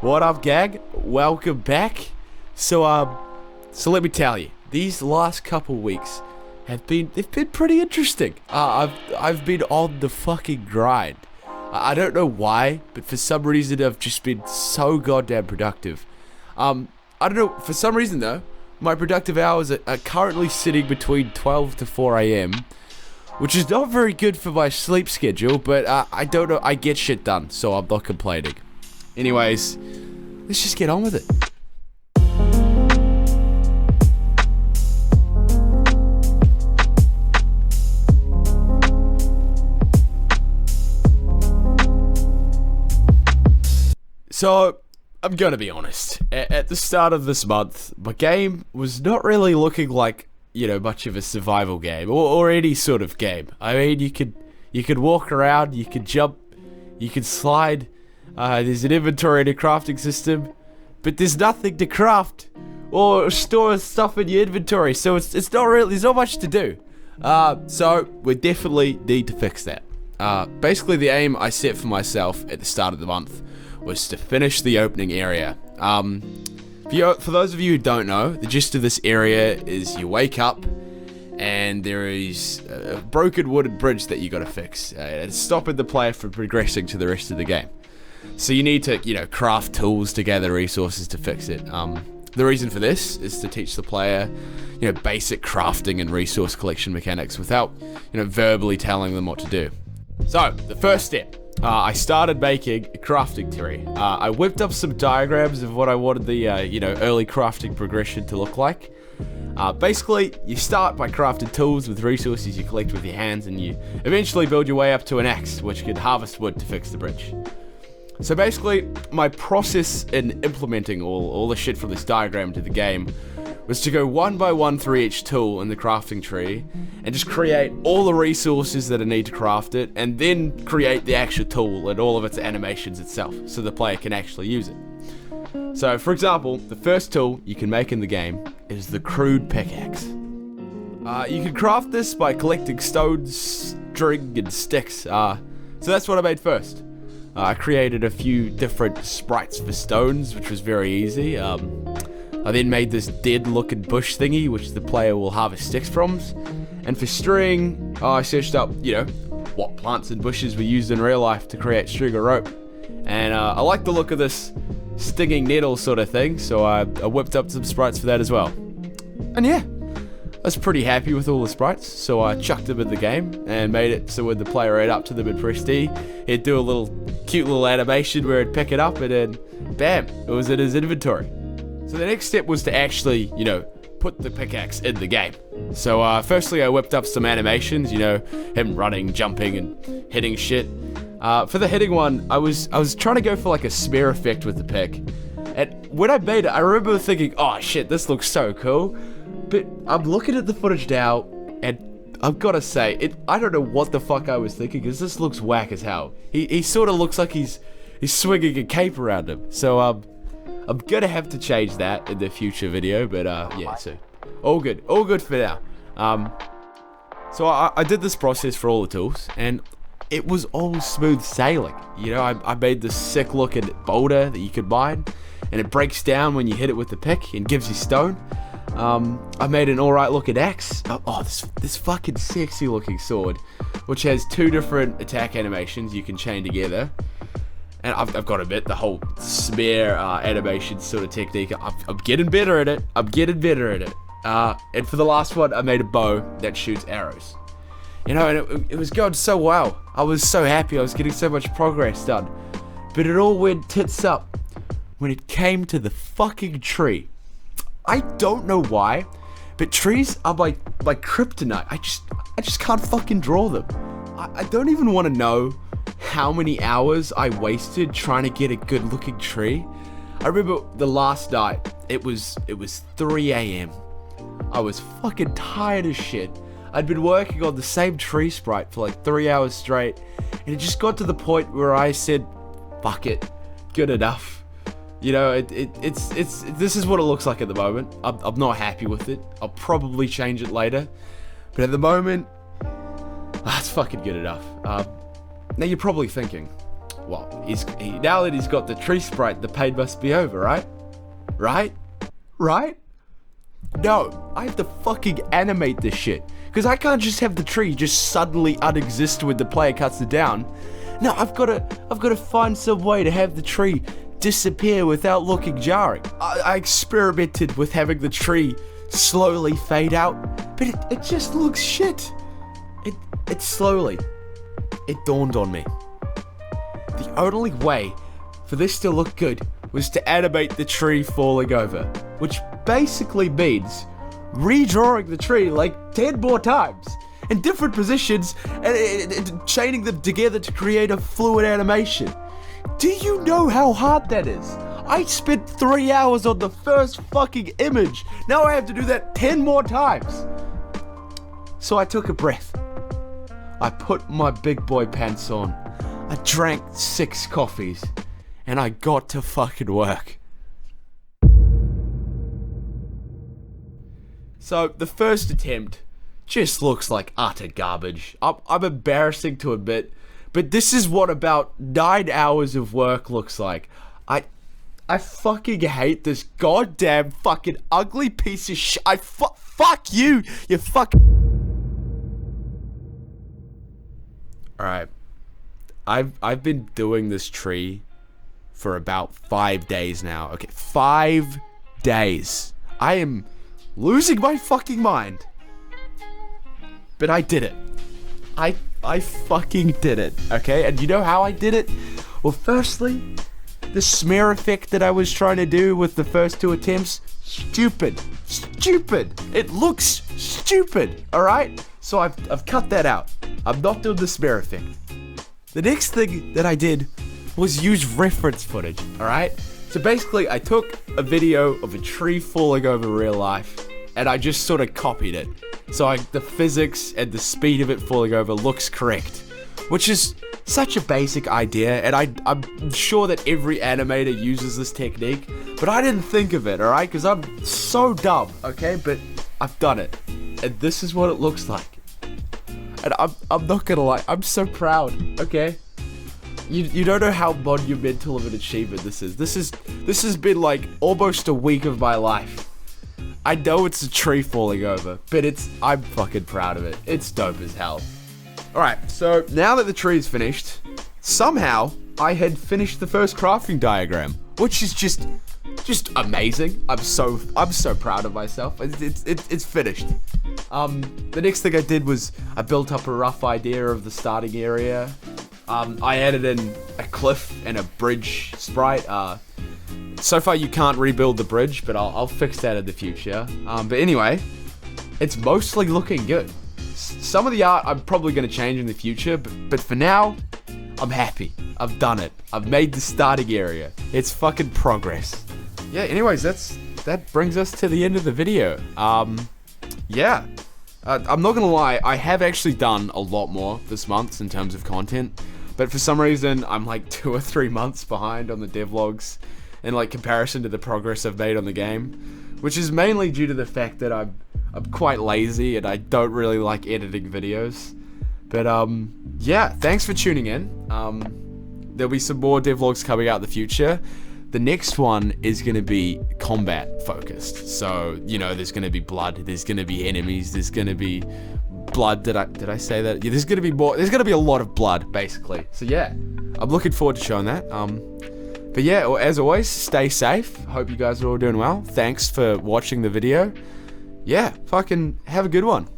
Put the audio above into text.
What up, gang? Welcome back. So let me tell you, these last couple weeks they've been pretty interesting. I've been on the fucking grind. I don't know why, but for some reason I've just been so goddamn productive. I don't know, for some reason though, my productive hours are currently sitting between 12 to 4 a.m., which is not very good for my sleep schedule, but I don't know, I get shit done, so I'm not complaining. Anyways, let's just get on with it. So, I'm gonna be honest, at the start of this month, my game was not really looking like, you know, much of a survival game, or any sort of game. I mean, you could walk around, you could jump, you could slide, there's an inventory and a crafting system, but there's nothing to craft, or store stuff in your inventory, so it's not really, there's not much to do. So, we definitely need to fix that. Basically the aim I set for myself at the start of the month was to finish the opening area. For those of you who don't know, the gist of this area is you wake up and there is a broken wooden bridge that you gotta fix. It's stopping the player from progressing to the rest of the game. So you need to, you know, craft tools to gather resources to fix it. The reason for this is to teach the player, you know, basic crafting and resource collection mechanics without, you know, verbally telling them what to do. So, the first step. I started making a crafting tree. I whipped up some diagrams of what I wanted the, you know, early crafting progression to look like. Basically, you start by crafting tools with resources you collect with your hands, and you eventually build your way up to an axe, which can harvest wood to fix the bridge. So basically, my process in implementing all the shit from this diagram to the game was to go one by one through each tool in the crafting tree and just create all the resources that I need to craft it, and then create the actual tool and all of its animations itself so the player can actually use it. So for example, the first tool you can make in the game is the crude pickaxe. You can craft this by collecting stones, string and sticks, so that's what I made first. I created a few different sprites for stones, which was very easy. I then made this dead looking bush thingy, which the player will harvest sticks from. And for string, I searched up, you know, what plants and bushes were used in real life to create string or rope. And I like the look of this stinging nettle sort of thing, so I whipped up some sprites for that as well. And yeah, I was pretty happy with all the sprites, so I chucked them in the game and made it so when the player ran up to them and pressed D, it'd do a cute little animation where it'd pick it up and then bam, it was in his inventory. So the next step was to actually, you know, put the pickaxe in the game. So firstly I whipped up some animations, you know, him running, jumping and hitting shit. For the hitting one, I was trying to go for like a smear effect with the pick. And when I made it, I remember thinking, oh shit, this looks so cool. But I'm looking at the footage now, and I've got to say, I don't know what the fuck I was thinking, because this looks whack as hell. He sort of looks like he's swinging a cape around him. So I'm gonna have to change that in the future video, but yeah, so all good for now. So I did this process for all the tools, and it was all smooth sailing. You know, I made this sick looking boulder that you could mine, and it breaks down when you hit it with the pick and gives you stone. I made an alright looking axe. This fucking sexy looking sword, which has two different attack animations you can chain together. And I've got to admit, the whole smear animation sort of technique, I'm getting better at it. And for the last one, I made a bow that shoots arrows. You know, and it was going so well. I was so happy, I was getting so much progress done. But it all went tits up when it came to the fucking tree. I don't know why, but trees are my kryptonite. I just can't fucking draw them. I don't even want to know how many hours I wasted trying to get a good looking tree. I remember the last night, it was 3 a.m. I was fucking tired as shit. I'd been working on the same tree sprite for like 3 hours straight, and it just got to the point where I said, fuck it, good enough. You know, this is what it looks like at the moment. I'm not happy with it. I'll probably change it later, but at the moment, it's fucking good enough. Now you're probably thinking, well, now that he's got the tree sprite, the pain must be over, right? Right? No, I have to fucking animate this shit. Because I can't just have the tree just suddenly unexist when the player cuts it down. No, I've got to find some way to have the tree disappear without looking jarring. I experimented with having the tree slowly fade out, but it just looks shit. It slowly. It dawned on me. The only way for this to look good was to animate the tree falling over, which basically means redrawing the tree like 10 more times in different positions and chaining them together to create a fluid animation. Do you know how hard that is? I spent 3 hours on the first fucking image. Now I have to do that 10 more times. So I took a breath. I put my big boy pants on. I drank 6 coffees. And I got to fucking work. So the first attempt just looks like utter garbage. I'm embarrassing to admit, but this is what about 9 hours of work looks like. I fucking hate this goddamn fucking ugly piece of shit. Fuck you, you fucking. Alright. I've been doing this tree for about 5 days now. Okay, 5 days. I am losing my fucking mind. But I did it. I fucking did it. Okay, and you know how I did it? Well, firstly, the smear effect that I was trying to do with the first 2 attempts, stupid. It looks stupid, alright? So I've cut that out. I'm not doing the smear effect. The next thing that I did was use reference footage, alright? So basically, I took a video of a tree falling over real life, and I just sort of copied it. So the physics and the speed of it falling over looks correct, which is such a basic idea, and I'm sure that every animator uses this technique, but I didn't think of it, alright? Because I'm so dumb, okay? But I've done it, and this is what it looks like. And I'm not gonna lie, I'm so proud, okay? You don't know how monumental of an achievement this is. This has been like almost a week of my life. I know it's a tree falling over, but I'm fucking proud of it. It's dope as hell. Alright, so now that the tree is finished, somehow I had finished the first crafting diagram, which is just amazing. I'm so proud of myself. It's finished. The next thing I did was I built up a rough idea of the starting area. I added in a cliff and a bridge sprite. So far you can't rebuild the bridge, but I'll fix that in the future. But anyway, it's mostly looking good. Some of the art I'm probably going to change in the future, but for now, I'm happy. I've done it. I've made the starting area. It's fucking progress. Yeah, anyways, that brings us to the end of the video. Yeah. I'm not gonna lie, I have actually done a lot more this month in terms of content, but for some reason, I'm like 2 or 3 months behind on the devlogs in like comparison to the progress I've made on the game, which is mainly due to the fact that I'm quite lazy and I don't really like editing videos. But yeah, thanks for tuning in. There'll be some more devlogs coming out in the future. The next one is going to be combat focused. So, you know, there's going to be blood, there's going to be enemies, there's going to be blood. Did I say that? Yeah, there's going to be more. There's going to be a lot of blood, basically. So yeah, I'm looking forward to showing that. But yeah, as always, stay safe. Hope you guys are all doing well. Thanks for watching the video. Yeah, fucking have a good one.